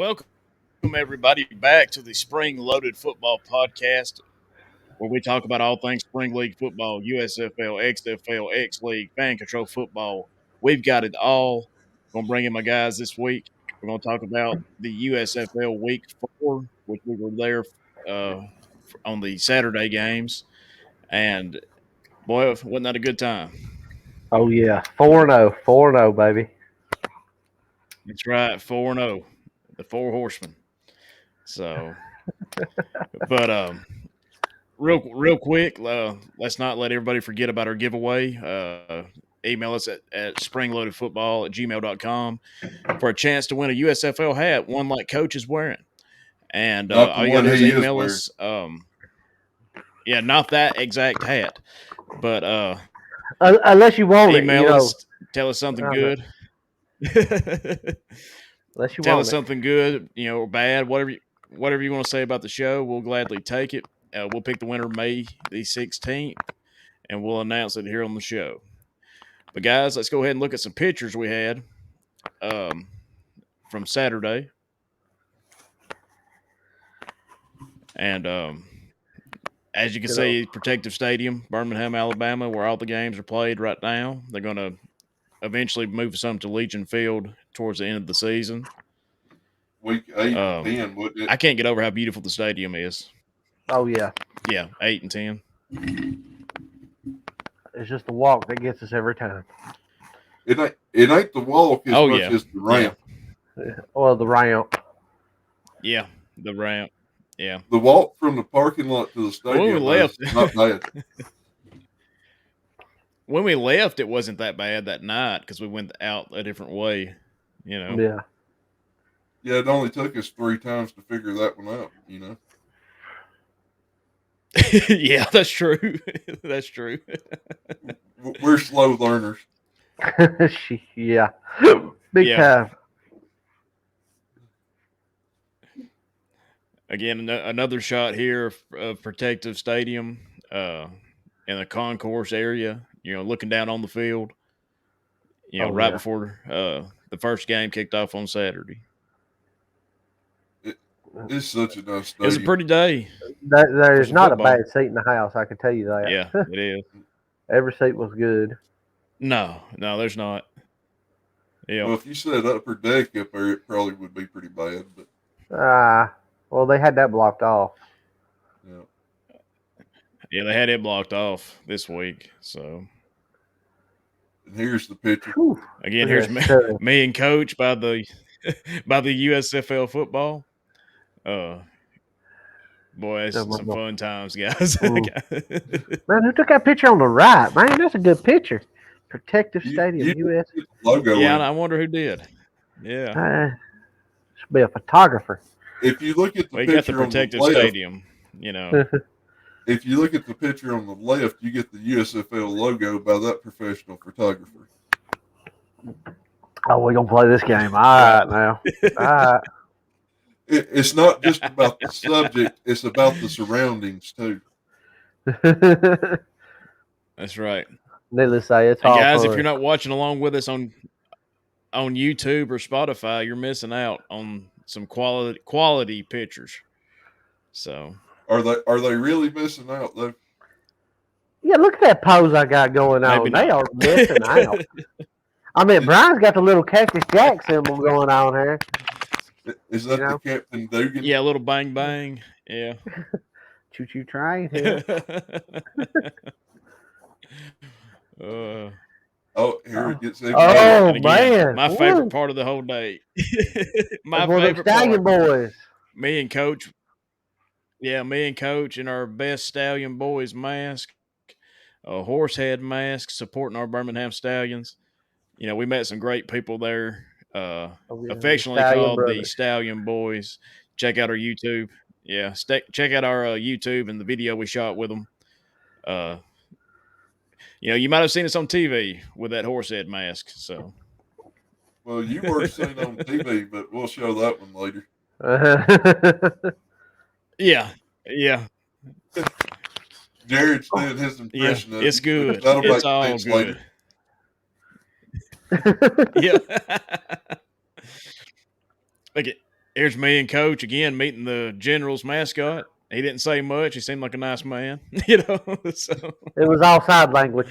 Welcome, everybody, back to the Spring Loaded Football Podcast, where we talk about all things Spring League football, USFL, XFL, X League, fan control football. We've got it all. I'm going to bring in my guys this week. We're going to talk about the USFL Week 4, which we were there on the Saturday games. And, boy, wasn't that a good time? Oh yeah, 4-0, 4-0, baby. That's right, 4-0, the Four Horsemen. So, but real quick, let's not let everybody forget about our giveaway. Email us at springloadedfootball@gmail.com for a chance to win a USFL hat, one like Coach is wearing. And Not the all you got one to do is he is email wearing. us. Yeah, not that exact hat, but Unless you want email it, us, tell us something good. Unless you Tell want us something good, or bad, whatever you want to say about the show. We'll gladly take it. We'll pick the winner May the 16th, and we'll announce it here on the show. But guys, let's go ahead and look at some pictures we had from Saturday. And as you can see, Protective Stadium, Birmingham, Alabama, where all the games are played right now. They're going to eventually move some to Legion Field towards the end of the season. Week 8 and 10, wouldn't it? I can't get over how beautiful the stadium is. Oh yeah. Yeah, 8 and 10. It's just the walk that gets us every time. It ain't the walk as much as the ramp. Yeah. Well, the ramp. Yeah, the ramp. Yeah. The walk from the parking lot to the stadium when we left, is not bad. When we left, it wasn't that bad that night because we went out a different way, Yeah. Yeah, it only took us 3 times to figure that one out, Yeah, that's true. That's true. We're slow learners. Yeah. Big time. Again, another shot here of Protective Stadium in the concourse area, looking down on the field, before the first game kicked off on Saturday. It's such a nice stadium. It was a pretty day. There's not football. A bad seat in the house, I can tell you that. Yeah, it is. Every seat was good. No, there's not. Yeah. Well, if you said upper deck up there, it probably would be pretty bad. But well, they had that blocked off. Yeah, they had it blocked off this week. So. And here's the picture. Again, here's me and Coach by the USFL football. Boy, it's some fun times, guys. Man, who took that picture on the right? Man, that's a good picture. Protective Stadium, US. Logo. Yeah, and I wonder who did. Yeah. Should be a photographer. If you look at the picture got the Protective Stadium, If you look at the picture on the left, you get the USFL logo by that professional photographer. Oh, we're going to play this game. All right, now. All right. It's not just about the subject. It's about the surroundings, too. That's right. Needless to say, it's all guys, fun. if you're not watching along with us on YouTube or Spotify, you're missing out on some quality pictures. So... Are they really missing out, though? Yeah, look at that pose I got going on. They are missing out. I mean, Brian's got the little Cactus Jack symbol going on here. Is that the Captain Dugan? Yeah, a little bang bang. Yeah. Choo-choo train here. Here it gets even better. Man. My favorite part of the whole day. My favorite Stallion part. Boys. Me and Coach. Yeah, me and Coach in our best Stallion Boys mask, a horse head mask, supporting our Birmingham Stallions. We met some great people there, affectionately called the Stallion Boys. Check out our YouTube. Yeah, check out our YouTube and the video we shot with them. You might have seen us on TV with that horse head mask. So, well, you were seen on TV, but we'll show that one later. Yeah. Jared's doing his impression of it. It's good. That'll it's all good. Later. Yeah. Look, here's me and Coach again meeting the Generals mascot. He didn't say much. He seemed like a nice man, So It was all side language.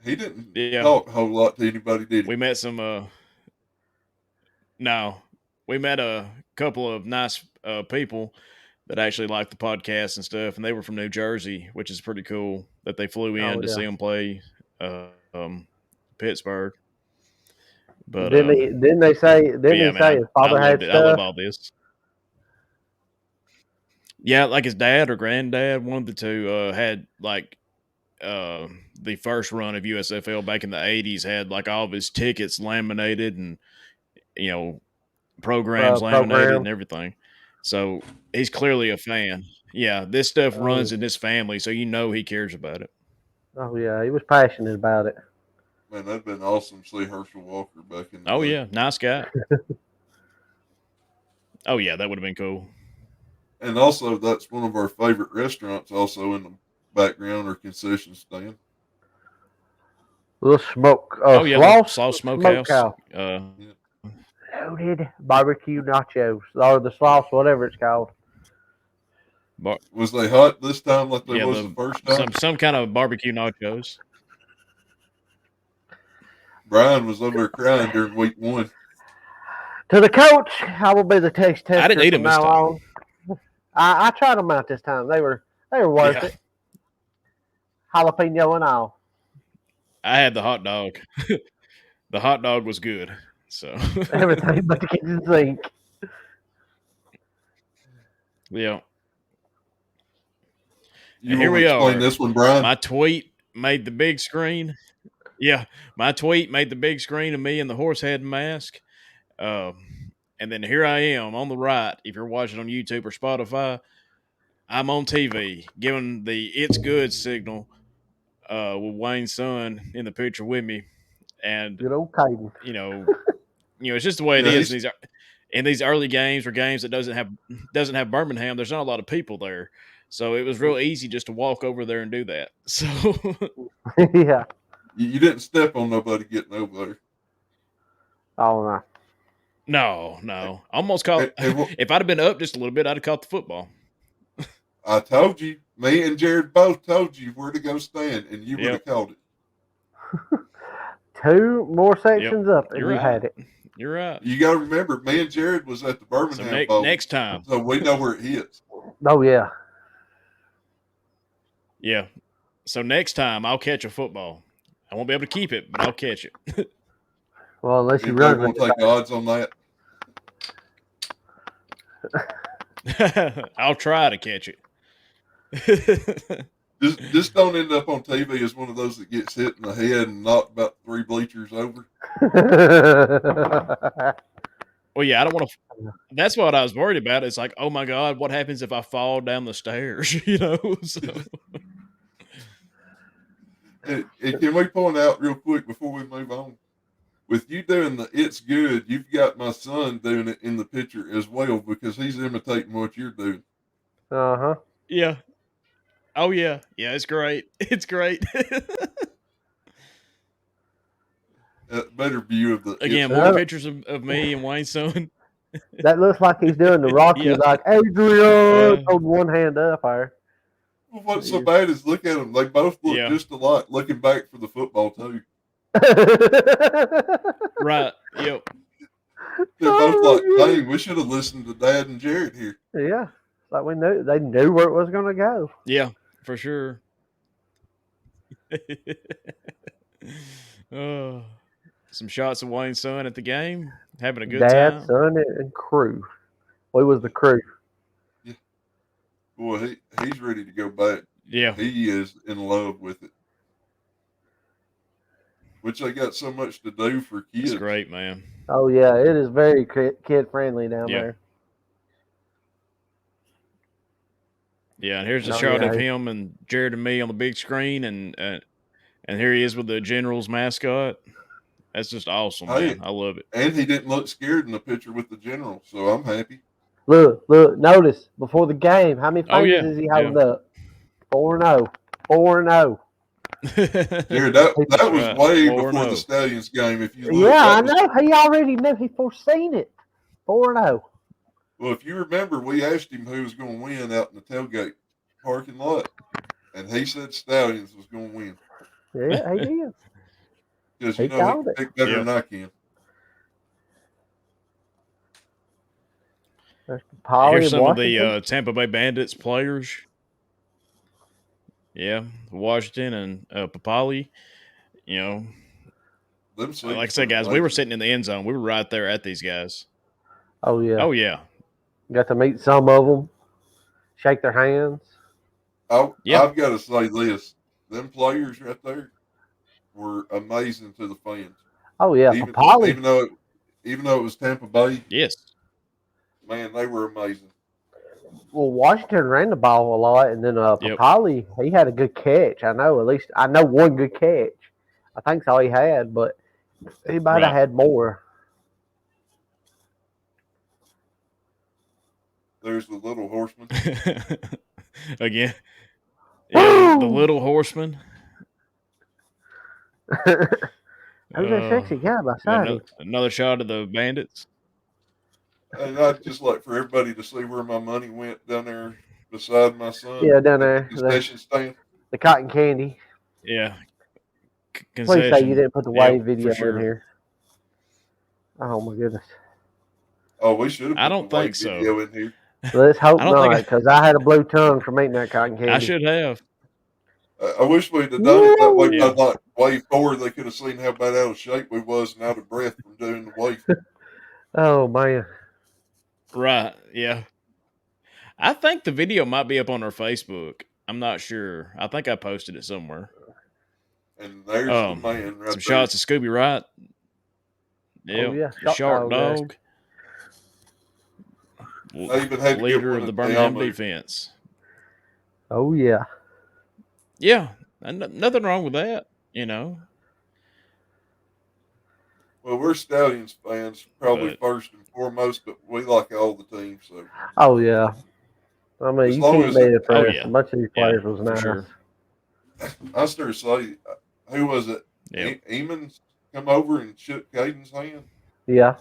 He didn't talk a whole lot to anybody, did he? We met some. No, we met a couple of nice people that actually liked the podcast and stuff, and they were from New Jersey, which is pretty cool that they flew in to see him play Pittsburgh. But didn't they say his father had stuff? I love all this. Yeah, like his dad or granddad, one of the two, had like the first run of USFL back in the 80s, had like all of his tickets laminated and programs laminated and everything. So he's clearly a fan. Yeah, this stuff runs in his family, so he cares about it. Oh yeah, he was passionate about it. Man, that'd been awesome to see Herschel Walker back in the day. Yeah, nice guy. Oh yeah, that would have been cool. And also, that's one of our favorite restaurants. Also in the background, or concession stand. Little smoke. Slough Smokehouse. Loaded barbecue nachos, or the Slough, whatever it's called. Was they hot this time, like they was the first time? Some kind of barbecue nachos. Brian was over there crying during week 1. To the coach, I will be the taste tester. I didn't eat them this time. I tried them out this time. They were worth it. Jalapeno and all. I had the hot dog. The hot dog was good. So everything but the kitchen sink. Yeah. And here we are. This one, Brian. My tweet made the big screen. Yeah, my tweet made the big screen of me in the horse head mask. And then here I am on the right. If you're watching on YouTube or Spotify, I'm on TV giving the "It's Good" signal with Wayne's son in the picture with me. And good old Caden. It's just the way it is in these early games or games that doesn't have Birmingham. There's not a lot of people there, so it was real easy just to walk over there and do that. So yeah, you didn't step on nobody getting over there. Oh no. No. Almost caught. If I'd have been up just a little bit, I'd have caught the football. I told you. Me and Jared both told you where to go stand, and you would have caught it. 2 more sections up, and you had it. You're right. You got to remember, me and Jared was at the Birmingham Bowl. Next time. So we know where it hits. Oh, yeah. Yeah. So next time, I'll catch a football. I won't be able to keep it, but I'll catch it. Well, unless you run. We'll take odds on that. I'll try to catch it. Just don't end up on TV as one of those that gets hit in the head and knocked about 3 bleachers over. Well, yeah, I don't want to. That's what I was worried about. It's like, oh my God, what happens if I fall down the stairs? So. And can we point out real quick before we move on? With you doing the "It's Good," you've got my son doing it in the picture as well because he's imitating what you're doing. Uh-huh. Yeah. Oh, yeah. Yeah, it's great. It's great. Better view of the... Again, more pictures of me and Wayne's son. That looks like he's doing the Rocky, like, Adrian, hold one hand up there. Well, what's so bad is look at them. They both look just alike, looking back for the football, too. Right. Yep. They're both like, dang, we should have listened to Dad and Jared here. Yeah. Like they knew where it was going to go. Yeah, for sure. Some shots of Wayne's son at the game, having a good time. Dad, son, and crew. We was the crew. Yeah. Boy, he's ready to go back. Yeah. He is in love with it. Which they got so much to do for kids. It's great, man. Oh, yeah. It is very kid-friendly down there. Yeah, and here's a shot of him and Jared and me on the big screen, and here he is with the Generals mascot. That's just awesome, man. I love it. And he didn't look scared in the picture with the General, so I'm happy. Look, notice, before the game, how many fingers is he holding up? 4-0. 4-0. Jared, that was way before the Stallions game. If you look, I know. He already knew. He foreseen it. 4-0. Well, if you remember, we asked him who was going to win out in the tailgate parking lot, and he said Stallions was going to win. Yeah, he did. Because, He he called can it. pick better than I can. There's Polly Here's and some of Washington. the Tampa Bay Bandits players. Yeah, Washington and Papali. You know, Them like seats I said, were guys, we were amazing. sitting in the end zone. We were right there at these guys. Oh, yeah. Oh yeah, Got to meet some of them, shake their hands. Yep. I've got to say this. Them players right there were amazing to the fans. Oh, yeah. Even, Papali. even though it was Tampa Bay, Yes. man, they were amazing. Well, Washington ran the ball a lot, and then Yep. Papali, he had a good catch. I know one good catch. I think that's all he had, but he might have had more. There's the little horseman. Again. Yeah, the little horseman. Who's that sexy guy beside him? Another shot of the Bandits. And I'd just like for everybody to see where my money went down there beside my son. Yeah, down there. The concession stand. The cotton candy. Yeah. Please say you didn't put the wave video sure. in here. Oh, my goodness. Oh, we should have put I don't the wave think so. video in here. Let's hope not, because I had a blue tongue from eating that cotton candy. I should have. I wish we'd have done it that way. Yeah. Like wave forward, they could have seen how bad out of shape we was and out of breath from doing the wave. Oh, man. Right, yeah. I think the video might be up on our Facebook. I'm not sure. I think I posted it somewhere. And there's the man right some there. shots of Scooby Wright. Yep. Oh, yeah. The Shark Dog. I even had leader of the Birmingham defense. Oh, yeah. Yeah. Nothing wrong with that, you know. Well, we're Stallions fans, probably first and foremost, but we like all the teams. So. Oh, yeah. I mean, you can't be impressed. A bunch of these players was nice. Sure. I started to say, who was it? Yep. Eamons come over and shook Caden's hand. Yeah.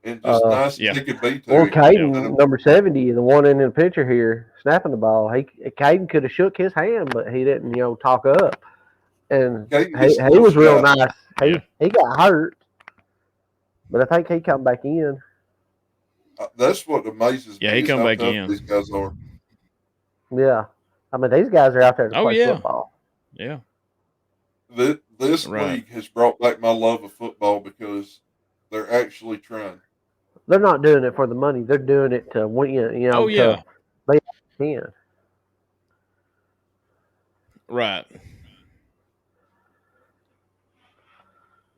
And just nice as he could be to Well, Caden, number 70, the one in the picture here, snapping the ball. Caden could have shook his hand, but he didn't, talk up. And he was real nice. He got hurt, but I think he come back in. That's what amazes me. Yeah, he come back in. These guys are. Yeah. I mean, these guys are out there to play football. Yeah. This league has brought back my love of football because they're actually trying. They're not doing it for the money. They're doing it to win, to they can. Right.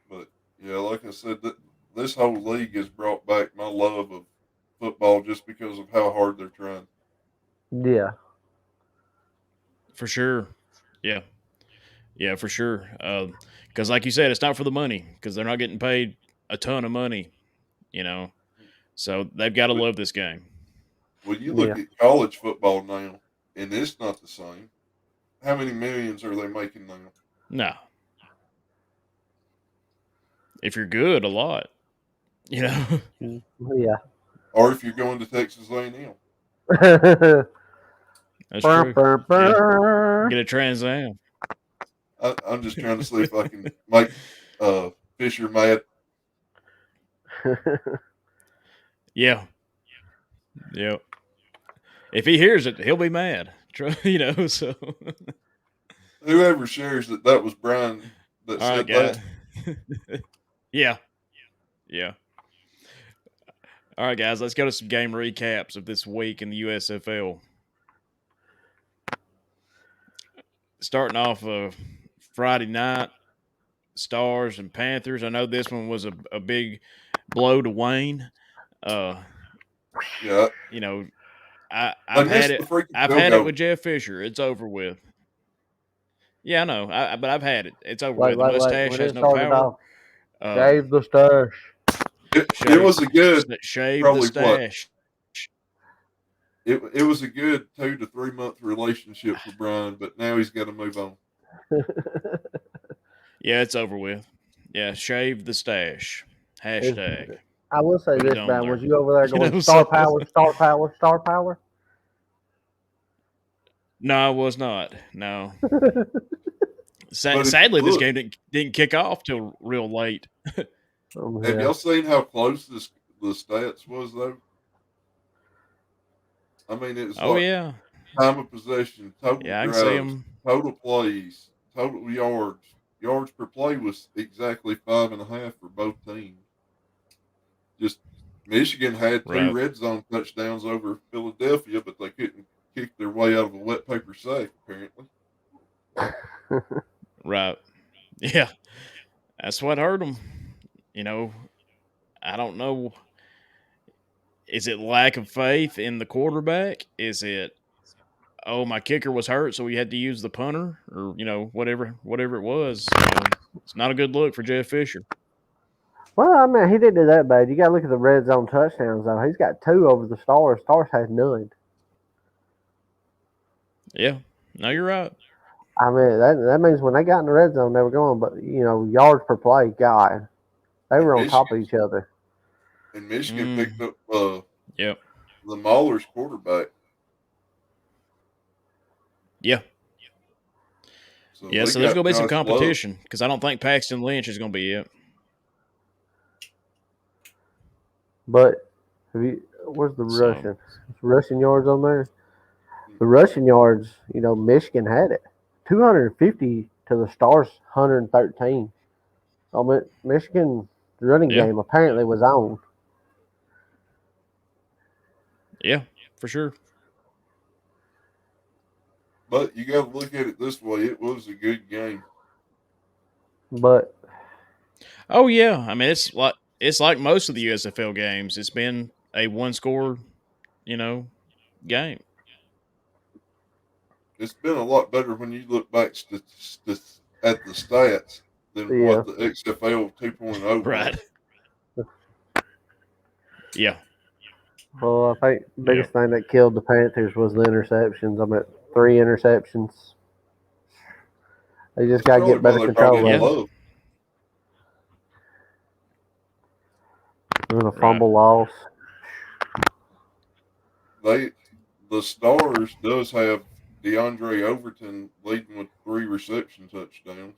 But, yeah, like I said, this whole league has brought back my love of football just because of how hard they're trying. Yeah. For sure. Yeah. Yeah, for sure. Because like you said, it's not for the money because they're not getting paid a ton of money, So they've got to love this game. Well, you look at college football now, and it's not the same. How many millions are they making now? No. If you're good, a lot. Yeah. Or if you're going to Texas A&M. That's true. Yeah. Get a Trans Am. I'm just trying to see if I can make Fisher mad. Yeah. Yep. If he hears it, he'll be mad. So. Whoever shares that was Brian that said that. Yeah. Yeah. All right, guys, let's go to some game recaps of this week in the USFL. Starting off Friday night, Stars and Panthers. I know this one was a big blow to Wayne. Yeah. I've had it. I've had it with Jeff Fisher. It's over with. Yeah, I know. But I've had it. It's over with. The mustache has no power. Shave the stash. It was a good shave the stash. It was a good 2 to 3 month relationship for Brian, but now he's got to move on. Yeah, it's over with. Yeah, shave the stash. Hashtag. I will say Put it this, on man. there. Was you over there You going know, star so power, star power, star power? no, I was not. No. But if you Sadly, this look, game didn't kick off till real late. have Yeah. y'all seen how close the stats was though? I mean, it was Oh like yeah, time of possession, total yeah, I can see drives, them. total plays, total yards. Yards per play was exactly 5.5 for both teams. Just Michigan had two Right, red zone touchdowns over Philadelphia, but they couldn't kick their way out of a wet paper sack, apparently. right. Yeah, that's what hurt them. You know, I don't know. Is it lack of faith in the quarterback? Is it my kicker was hurt, so we had to use the punter, or whatever it was. It's not a good look for Jeff Fisher. Well, I mean, he didn't do that bad. You got to look at the red zone touchdowns, though. He's got 2 over the Stars. Stars has none. Yeah, no, you're right. I mean, that means when they got in the red zone, they were going, but, yards per play, God, they And were on top Michigan of each other. and Michigan Mm, picked up yep, the Mauler's quarterback, yeah, so yeah. they So there's got gonna be some Josh Love. competition because I don't think Paxton Lynch is gonna be it. But where's the So rushing yards on there? The rushing yards, Michigan had it. 250 to the Stars, 113. Michigan running yeah, game apparently was on. yeah, for sure. But you got to look at it this way: it was a good game. But Oh yeah, I mean it's like most of the USFL games. It's been a one score, you know, game. It's been a lot better when you look back at the stats than yeah, what the XFL 2.0 Right. was. Yeah. well, I think the Yep. biggest thing that killed the Panthers was the interceptions. I'm at 3 interceptions. They just That's got to probably get why better they brought control in of Yeah. it. Love. And a Right. fumble loss. They the Stars does have DeAndre Overton leading with 3 reception touchdowns.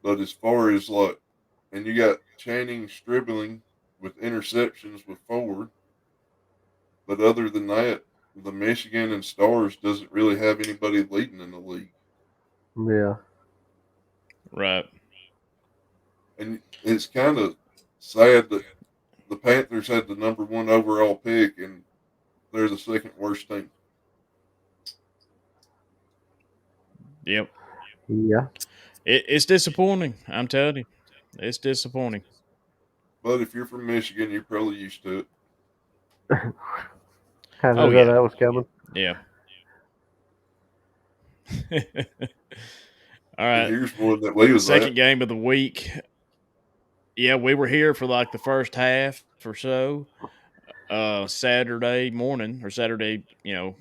But as far as and you got Channing Stribling with interceptions with 4. But other than that, the Michigan and Stars doesn't really have anybody leading in the league. Yeah. Right. And it's kind of sad that the Panthers had the number 1 overall pick and they're the second worst team. Yep. Yeah. It's disappointing. I'm telling you, it's disappointing. But if you're from Michigan, you're probably used to it. Kind Oh of knew yeah. that was coming. Yeah. All And right. here's one that we was Second at. game of the week. Yeah, we were here for like the first half or so. Saturday morning or Saturday,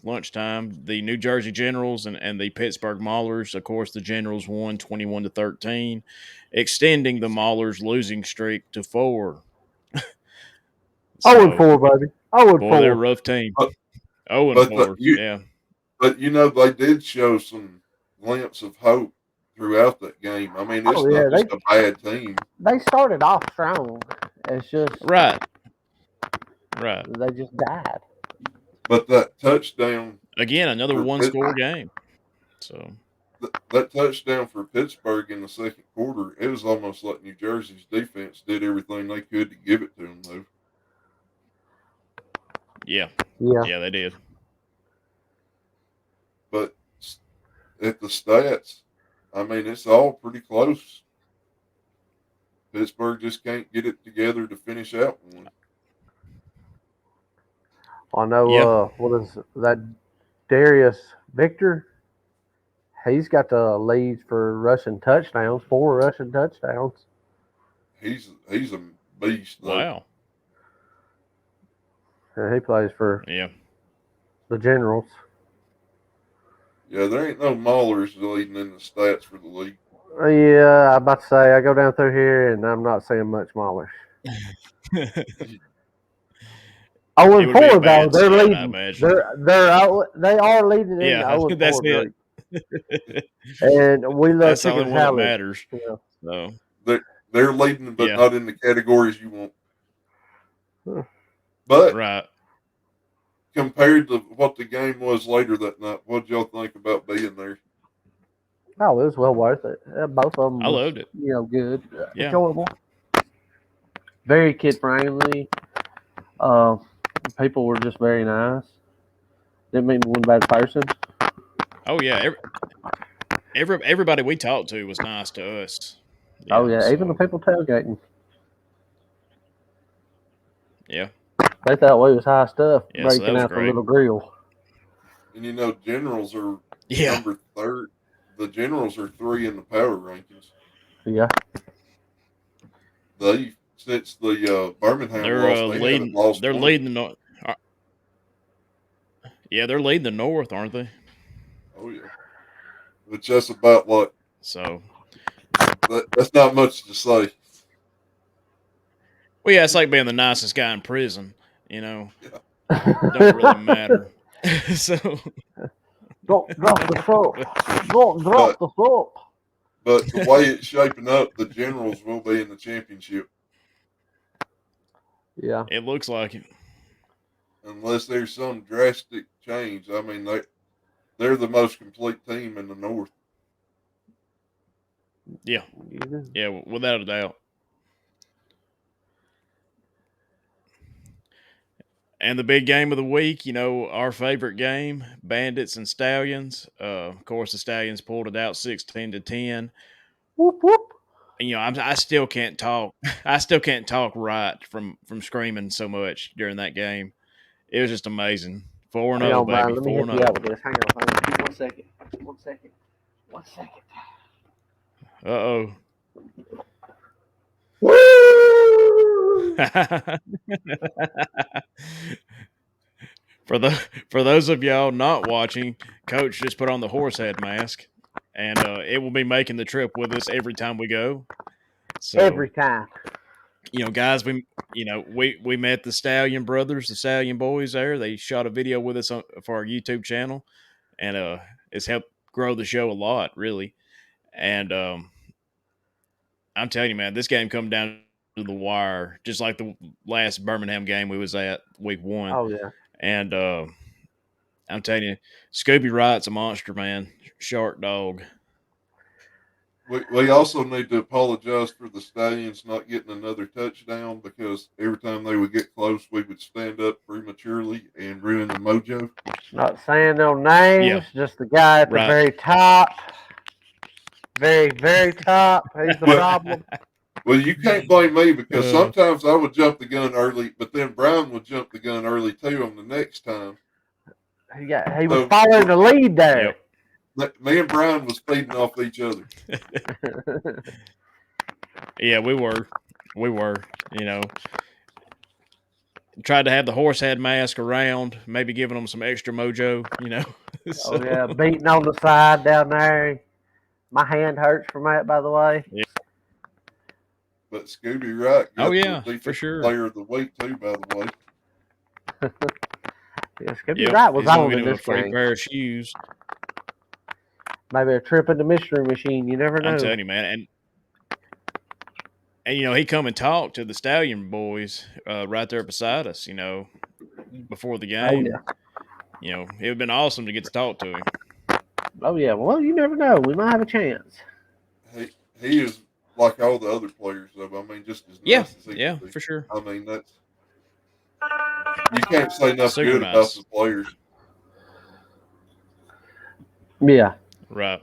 lunchtime, the New Jersey Generals and the Pittsburgh Maulers. Of course, the Generals won 21-13, extending the Maulers' losing streak to 4. 0 and So, 4, baby. 0 and boy, they're a 4. rough team. But 0 and but 4. Yeah. they did show some glimpse of hope throughout that game. I mean, Oh it's yeah, not just a bad team. they started off strong. It's just Right. Right. they just died. But that touchdown Again, another for one score game. So, that touchdown for Pittsburgh in the second quarter, it was almost like New Jersey's defense did everything they could to give it to them, though. yeah. Yeah. Yeah, they did. But at the stats, I mean, it's all pretty close. Pittsburgh just can't get it together to finish out one. I know. Yeah. What is that? Darius Victor. He's got the leads for rushing touchdowns. 4 rushing touchdowns. He's a beast, though. Wow. And he plays for Yeah. the Generals. Yeah, there ain't no Maulers leading in the stats for the league. Yeah, I'm about to say I go down through here and I'm not seeing much Maulers. Oh, It and would be a 4 though. bad They're sound, I leading. imagine. They are leading in the Yeah, 0 and that's 4 it. group, and we love That's the only chicken one that salad. matters. You So They're leading, but yeah, not in the categories you want. know. But right. compared to what the game was later that night, what y'all think about being there? Oh, it was well worth it. Both of them I was, loved it. good, Yeah. enjoyable, very kid friendly. People were just very nice. Didn't mean one bad person. Oh yeah. Everybody we talked to was nice to us. Oh Yeah. yeah, even the So people tailgating, yeah. they thought we was high stuff Yeah. So that breaking was out the great. little grill. And Generals are Yeah. number third. The Generals are 3 in the power rankings. Yeah, They since the Birmingham They're loss, they haven't leading. lost They're one. leading the North. Yeah, they're leading the North, aren't they? Oh yeah, which that's about like So that's not much to say. well, yeah, it's like being the nicest guy in prison. You know, Yeah. don't really matter. So drop the soap, drop But the soap. the way it's shaping up, the Generals will be in the championship Yeah, it looks like it. unless there's some drastic change. I mean they're the most complete team in the North. Yeah. Yeah, without a doubt. And the big game of the week, our favorite game, Bandits and Stallions. Of course, the Stallions pulled it out 16-10. Whoop whoop. And, I still can't talk. I still can't talk right from screaming so much during that game. It was just amazing. 4-0, Hang on, Brian. baby. Let me 4 help and you 0. out with this. Hang on. 1 second. 1 second. 1 second. Uh-oh. Woo! For those of y'all not watching, Coach just put on the horse head mask, and it will be making the trip with us every time we go. So, Every time. guys, we met the Stallion brothers, the Stallion boys. There, they shot a video with us for our YouTube channel, and it's helped grow the show a lot, really. And I'm telling you, man, this game come down to the wire, just like the last Birmingham game we was at week 1. Oh yeah. And I'm telling you, Scooby Wright's a monster, man. Shark dog. We also need to apologize for the Stallions not getting another touchdown because every time they would get close, we would stand up prematurely and ruin the mojo. Not saying no names, Yeah, just the guy at the right. very top. Very, very top. He's the Well, problem. well, you can't blame me because Uh, sometimes I would jump the gun early, but then Brian would jump the gun early too on the next time. He was So following the lead there. yep. me and Brian was feeding off each other. Yeah, we were. We were. Tried to have the horse head mask around, maybe giving them some extra mojo. So, Oh yeah, beating on the side down there. My hand hurts from that, by the way. yeah. But Scooby Wright Oh got the yeah, for defensive sure. player of the week too, by the way. Yeah, Scooby Yep, Wright was he's gonna on get in him a this free game. pair of shoes. Maybe a trip in the mystery machine. You never I'm know. telling you, man. And he come and talked to the Stallion boys right there beside us. Before the Oh game. yeah. It would have been awesome to get to talk to him. Oh yeah. Well, you never know. We might have a chance. He is like all the other players, though. I mean, just as Yeah, nice as he yeah, can be. for sure. I mean, you can't say enough Super good about nice. the players. Yeah. Right.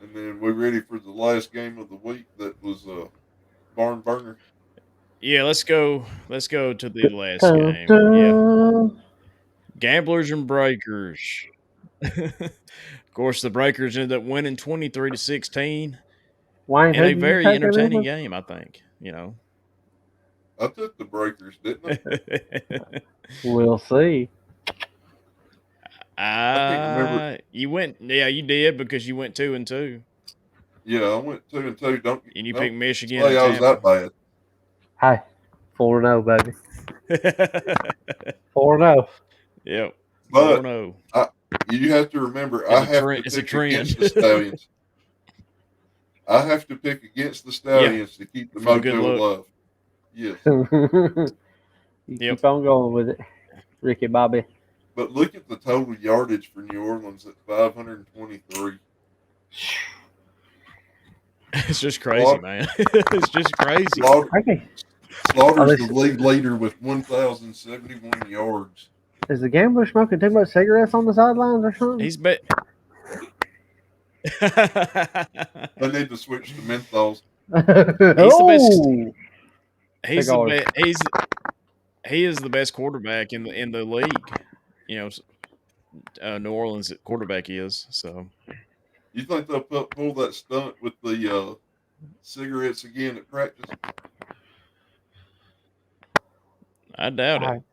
And then we're ready for the last game of the week. That was barn burner. Yeah, let's go to the last Dun, game. Yeah. dun. Gamblers and Breakers. Of course, the Breakers ended up winning 23-16 Wayne, in who a did you very take in this entertaining one? game, I think. I took the Breakers, didn't We'll see. I? I can't remember. You went, yeah, you did because you went 2-2. Yeah, I went 2-2. Don't And you don't picked Michigan say and I was that Tampa. bad. Hey, 4-0, baby. 4-0. Yep. But 4-0. you have to remember, I It's a have trend. to It's a pick against trend. the Stallions. I have to pick against the Yeah. Stallions to keep the For the good mojo luck. alive. Yes. You Yep. keep on going with it, Ricky Bobby. But look at the total yardage for New Orleans at 523. It's just crazy, man. It's just crazy. Okay. Slaughter's the league leader with 1,071 yards. Is the gambler smoking too much cigarettes on the sidelines or something? He's bet. They need to switch to menthols. He's the best. He's the Cigars. best. He is the best quarterback in the league. You know, New Orleans quarterback is. So You think they'll pull that stunt with the cigarettes again at practice? I doubt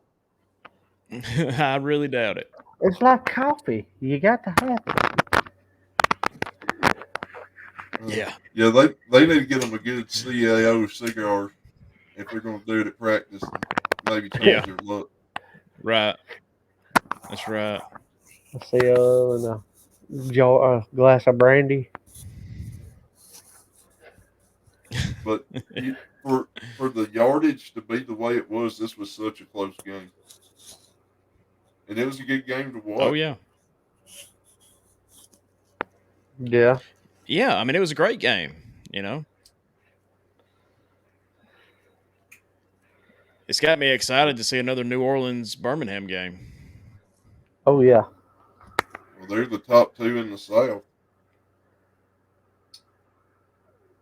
it. I really doubt it. It's like coffee. You got to have it. Yeah. Yeah, they need to get them a good CAO cigar if they're going to do it at practice and maybe change their look. Right. That's right. A CO and a glass of brandy. But for the yardage to be the way it was, this was such a close game. And it was a good game to watch. Oh yeah. Yeah. Yeah, I mean it was a great game, you know. It's got me excited to see another New Orleans Birmingham game. Oh yeah. Well, they're the top two in the South.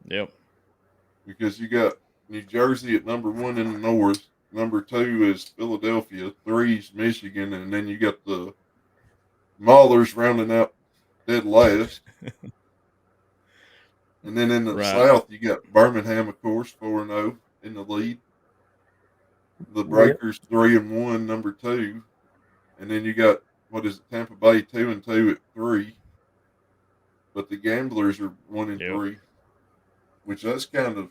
Yep. Because you got New Jersey at number 1 in the North. Number 2 is Philadelphia. 3 is Michigan. And then you got the Maulers rounding out dead last. And then in the South, you got Birmingham, of course, 4-0 in the lead. The Breakers 3-1, number 2. And then you got, Tampa Bay 2-2 at 3. But the Gamblers are 1-3. Which that's kind of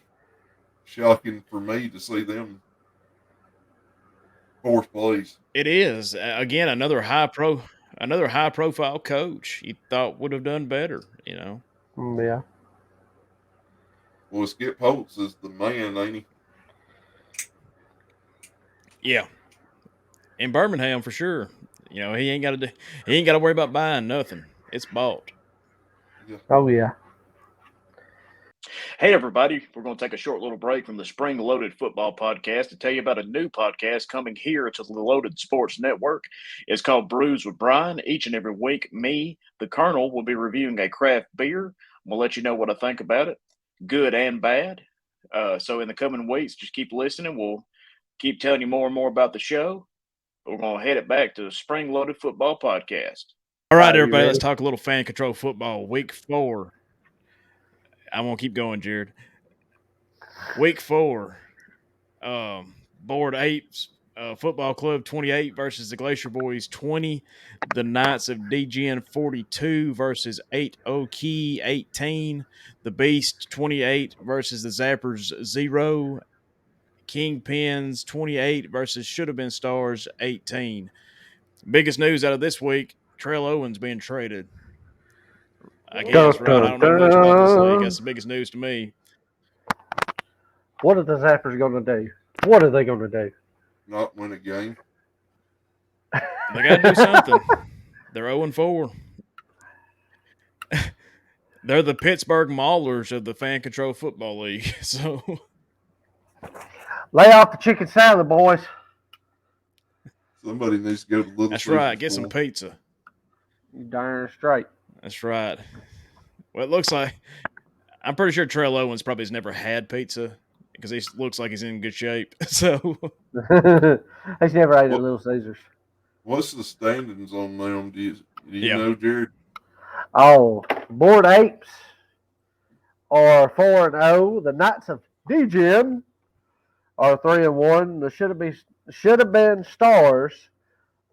shocking for me to see them fourth place. It is. Again, another high profile coach you thought would have done better, you know. Yeah. Well, Skip Holtz is the man, ain't he? Yeah. In Birmingham for sure. You know, he ain't got to worry about buying nothing. It's bought. Yeah. Oh yeah. Hey, everybody. We're going to take a short little break from the Spring Loaded Football Podcast to tell you about a new podcast coming here to the Loaded Sports Network. It's called Brews with Brian. Each and every week, me, the Colonel, will be reviewing a craft beer. We'll let you know what I think about it, good and bad. So in the coming weeks, just keep listening. We'll keep telling you more and more about the show. But we're going to head it back to the Spring Loaded Football Podcast. All right, everybody, let's talk a little fan control football. Week 4. I'm going to keep going, Jared. Week 4, Board Apes Football Club 28 versus the Glacier Boys 20. The Knights of DGN 42 versus 8 Key 18. The Beast 28 versus the Zappers 0. Kingpins 28 versus Should Have Been Stars 18. Biggest news out of this week, Trail Owens being traded. I guess, right? I don't know much about this league. That's the biggest news to me. What are the Zappers going to do? What are they going to do? Not win a game. They got to do something. They're 0-4. They're the Pittsburgh Maulers of the Fan Control Football League. So lay off the chicken salad, boys. Somebody needs to go to Little that's Caesars right. Get some pizza. You darn straight. That's right. Well, it looks like I'm pretty sure Trail Owens probably has never had pizza because he looks like he's in good shape. So he's never ate at Little Caesars. What's the standings on them? Do you know, Jared? Oh, Board Apes are 4-0. The Knights of DGM are 3-1. The should have been Stars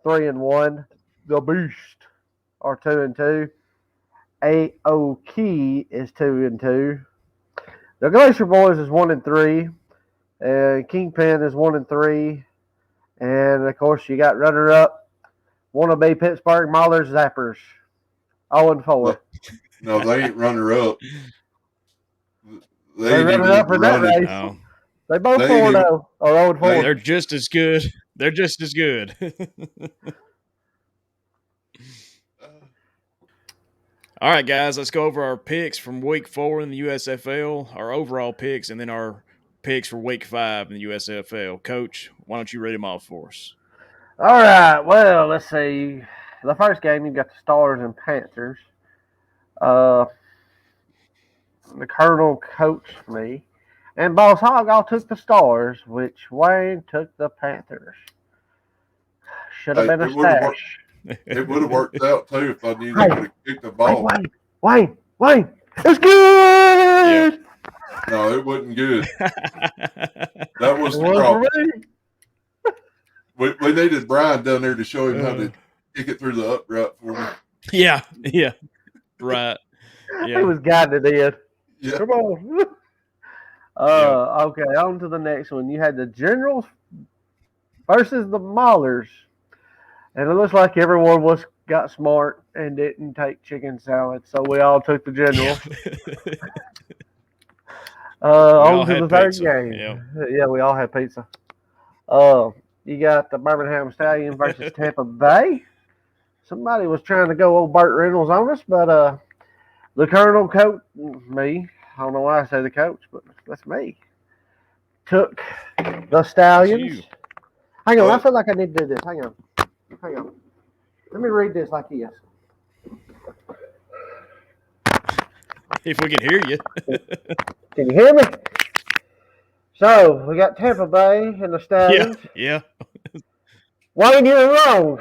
3-1. The Beast are 2-2. AOK is 2-2. The Glacier Boys is 1-3. And Kingpin is 1-3. And of course, you got runner-up wannabe Pittsburgh Maulers Zappers, 0-4. No, they ain't runner-up. They runner-up in that race. No. They both 4-0 or 0-4. They're just as good. They're just as good. All right, guys, let's go over our picks from Week 4 in the USFL, our overall picks, and then our picks for Week 5 in the USFL. Coach, why don't you read them off for us? All right, well, let's see. The first game, you got the Stars and Panthers. The Colonel coached me. And Boss Hog all took the Stars, which Wayne took the Panthers. Should have been a stash. It would have worked out, too, if I knew they would have kicked the ball. Wayne! It's good! Yep. No, it wasn't good. That was the problem. We needed Brian down there to show him how to kick it through the upright for me. Yeah. Right. Yeah. He was guided in. Yeah. Come on. Okay, on to the next one. You had the Generals versus the Maulers. And it looks like everyone got smart and didn't take chicken salad, so we all took the Generals. On to the third game. Yeah, we all had pizza. You got the Birmingham Stallion versus Tampa Bay. Somebody was trying to go old Burt Reynolds on us, but the Colonel coach, me, I don't know why I say the coach, but that's me, took the Stallions. Hang on, I feel like I need to do this. Hang on. Let me read this like this. If we can hear you. Can you hear me? So, we got Tampa Bay and the Stallions. Yeah. Wayne, you're wrong.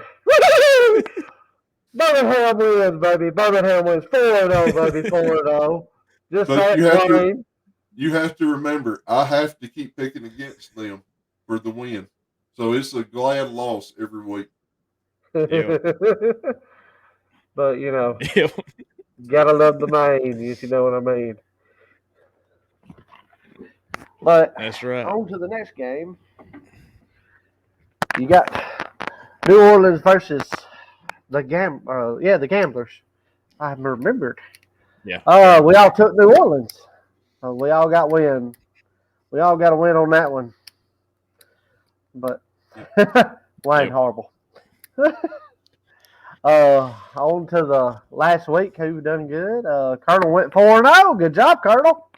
Birmingham wins, baby. Birmingham wins 4-0, baby. 4-0. Just but that, you have to remember, I have to keep picking against them for the win. So it's a glad loss every week. Yep. But, gotta love the Maine, if you know what I mean. But that's right. On to the next game. You got New Orleans versus the Gamblers. I remembered. Yeah. We all took New Orleans. We all got win. We all got a win on that one. But Wayne horrible. On to the last week. Who done good? Colonel went 4-0. Good job, Colonel.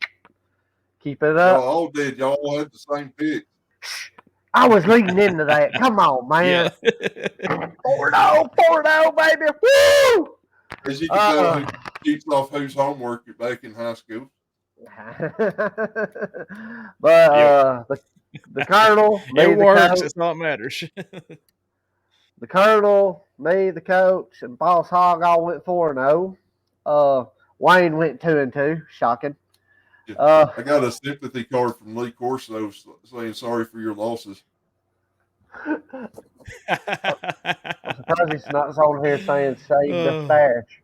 Keep it up. Y'all all did. Y'all all had the same pick. I was leading into that. Come on, man. 4-0, baby. Woo! As you can tell, who keeps off whose homework back in high school. But the Colonel, it works. That's all that matters. The Colonel, me, the coach, and Boss Hog all went 4-0. Wayne went 2-2. Shocking. I got a sympathy card from Lee Corso saying sorry for your losses. I'm surprised he's not on here saying save the stash.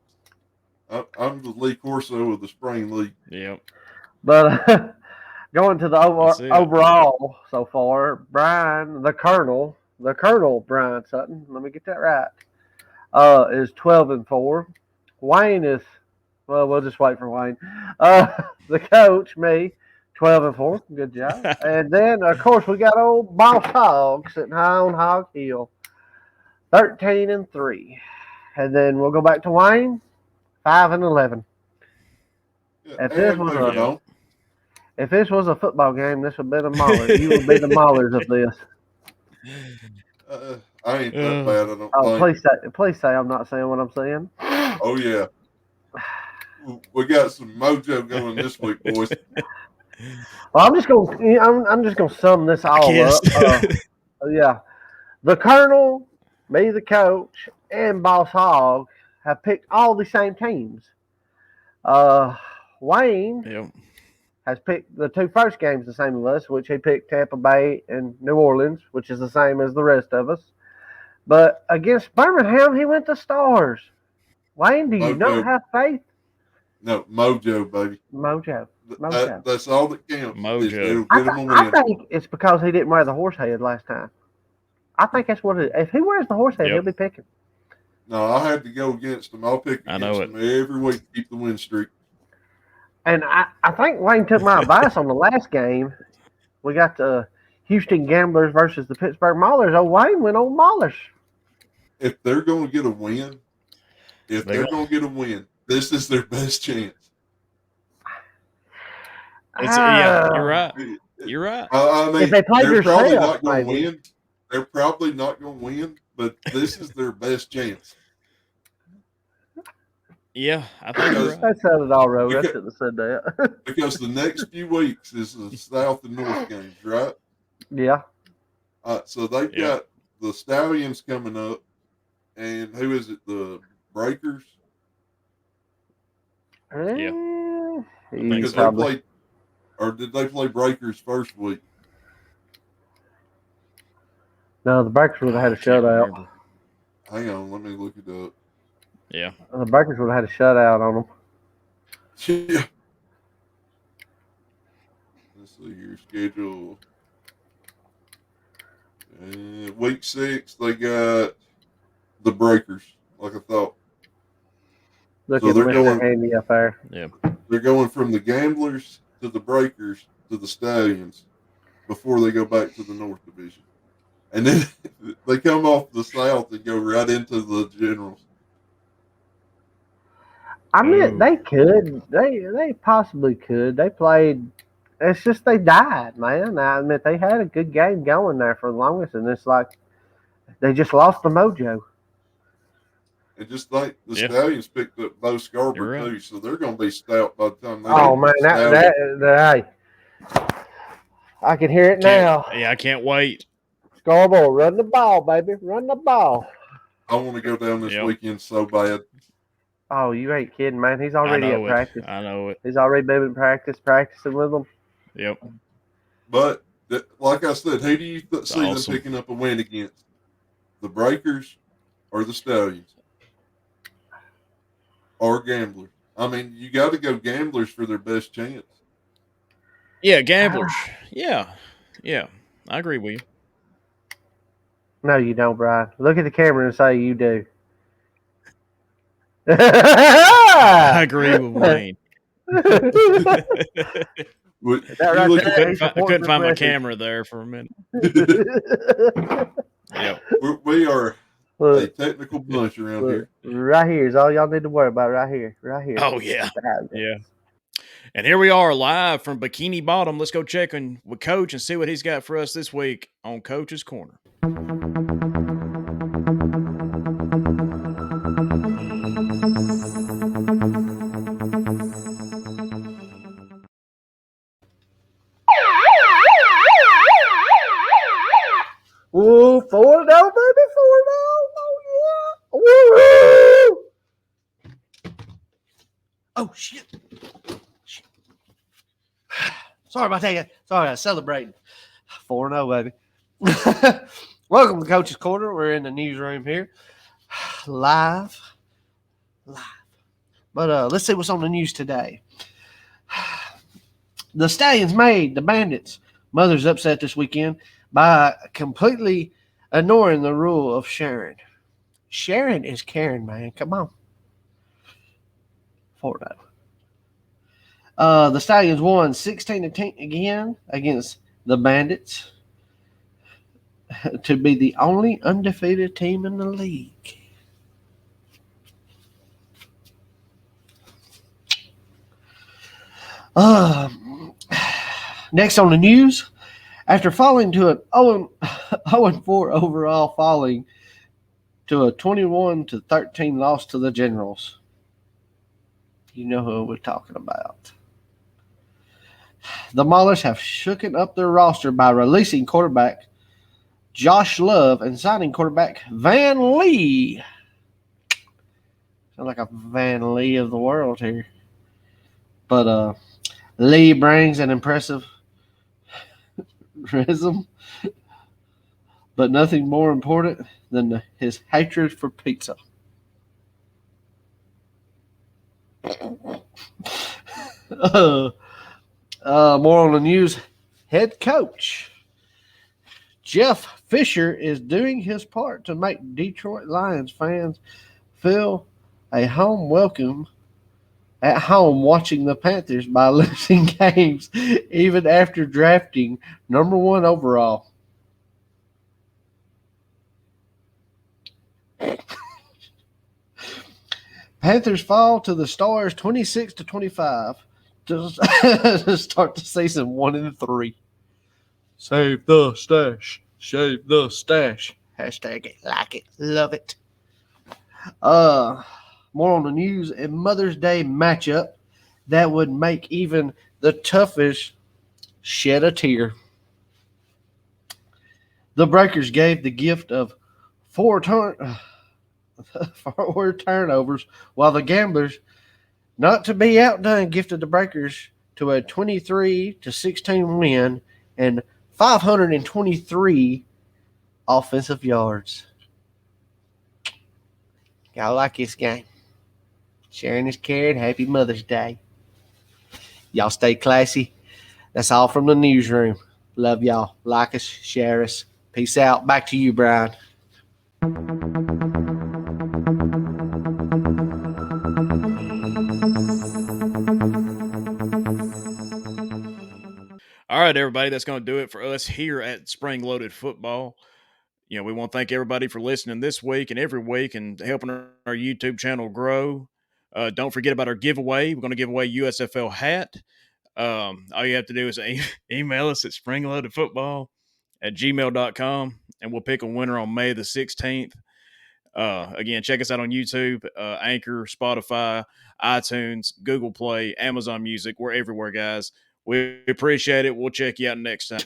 I'm the Lee Corso of the Spring League. Yep. But going to the overall so far, Brian, the Colonel Brian Sutton, let me get that right, is 12-4. Wayne is, well, we'll just wait for Wayne. The coach, me, 12-4. Good job. And then, of course, we got old Boss Hog sitting high on Hog Hill, 13-3. And then we'll go back to Wayne, 5-11. If this was a football game, this would be the Maulers. You would be the Maulers of this. I ain't that bad. I don't think. Please say I'm not saying what I'm saying. Oh yeah, we got some mojo going this week, boys. Well, I'm just gonna sum this all up. Yeah, the Colonel, me, the coach, and Boss Hog have picked all the same teams. Wayne has picked the two first games the same as us, which he picked Tampa Bay and New Orleans, which is the same as the rest of us. But against Birmingham, he went to Stars. Wayne, do you not have faith? No, mojo, baby. Mojo. That's all that counts. Mojo. Is it'll get him a win. I think it's because he didn't wear the horse head last time. I think that's what it is. If he wears the horse head, he'll be picking. No, I had to go against him. I'll pick against him every week to keep the win streak. And I think Wayne took my advice on the last game. We got the Houston Gamblers versus the Pittsburgh Maulers. Oh, Wayne went on Maulers. If they're going to get a win, this is their best chance. Yeah, you're right. You're right. I mean, if they play they're probably not going to maybe. win. They're probably not going to win, but this is their best chance. Yeah, I think you're right. That sounded all right. I shouldn't have said that. Because the next few weeks is the South and North games, right? Yeah. So they've got the Stallions coming up, and who is it? The Breakers. Yeah. Because they played, or did they play Breakers first week? No, the Breakers would have had a shutout. Remember. Hang on, let me look it up. Yeah. The Breakers would have had a shutout on them. Yeah. Let's see your schedule. Week 6, they got the Breakers, like I thought. Look at Mr. Handy up there. Yeah. They're going from the Gamblers to the Breakers to the Stallions before they go back to the North Division. And then they come off the South and go right into the Generals. I mean, they could. They possibly could. They played. It's just they died, man. I admit they had a good game going there for the longest, and it's like they just lost the mojo. And just like the Stallions picked up Bo Scarborough too, so they're going to be stout by the time they. Oh man, that I can hear it now. Yeah, I can't wait. Scarborough, run the ball, baby, run the ball. I want to go down this weekend so bad. Oh, you ain't kidding, man. He's already at practice. I know it. He's already been in practicing with them. Yep. But like I said, who do you see them picking up a win against? The Breakers or the Stallions? Or Gamblers? I mean, you got to go Gamblers for their best chance. Yeah, Gamblers. Yeah. I agree with you. No, you don't, Brian. Look at the camera and say you do. I agree with Wayne. I couldn't find my camera there for a minute. Yep. We are a technical bunch around here. Right here is all y'all need to worry about. Right here. Oh yeah. Yeah. And here we are live from Bikini Bottom. Let's go check in with Coach and see what he's got for us this week on Coach's Corner. Ooh, 4-0, baby, 4-0. Oh, yeah. Woo! Oh, shit. Sorry about that. Sorry, I was celebrating. 4-0, baby. Welcome to Coach's Corner. We're in the newsroom here. Live. But let's see what's on the news today. The Stallions made the Bandits' mothers upset this weekend by completely ignoring the rule of sharing. Sharing is caring, man. Come on. 4-0. The Stallions won 16-10 again against the Bandits to be the only undefeated team in the league. Next on the news, after falling to an 0-4 overall, falling to a 21-13 loss to the Generals. You know who we're talking about. The Maulers have shooken up their roster by releasing quarterback Josh Love and signing quarterback Van Lee. Sound like a Van Lee of the world here. But Lee brings an impressive rhythm, but nothing more important than his hatred for pizza. More on the news. Head coach Jeff Fisher is doing his part to make Detroit Lions fans feel a home welcome at home watching the Panthers by losing games even after drafting number 1 overall. Panthers fall to the Stars 26-25 to start the season 1-3. Save the stash. Save the stash. Hashtag it, like it, love it. More on the news. A Mother's Day matchup that would make even the toughest shed a tear. The Breakers gave the gift of 4 turnovers, while the Gamblers, not to be outdone, gifted the Breakers to a 23-16 win and 523 offensive yards. Y'all like this game. Sharing is caring. Happy Mother's Day. Y'all stay classy. That's all from the newsroom. Love y'all. Like us, share us. Peace out. Back to you, Brian. All right, everybody, that's going to do it for us here at Spring Loaded Football. We want to thank everybody for listening this week and every week and helping our YouTube channel grow. Don't forget about our giveaway. We're going to give away USFL hat. All you have to do is email us at springloadedfootball@gmail.com, and we'll pick a winner on May the 16th. Again, check us out on YouTube, Anchor, Spotify, iTunes, Google Play, Amazon Music. We're everywhere, guys. We appreciate it. We'll check you out next time.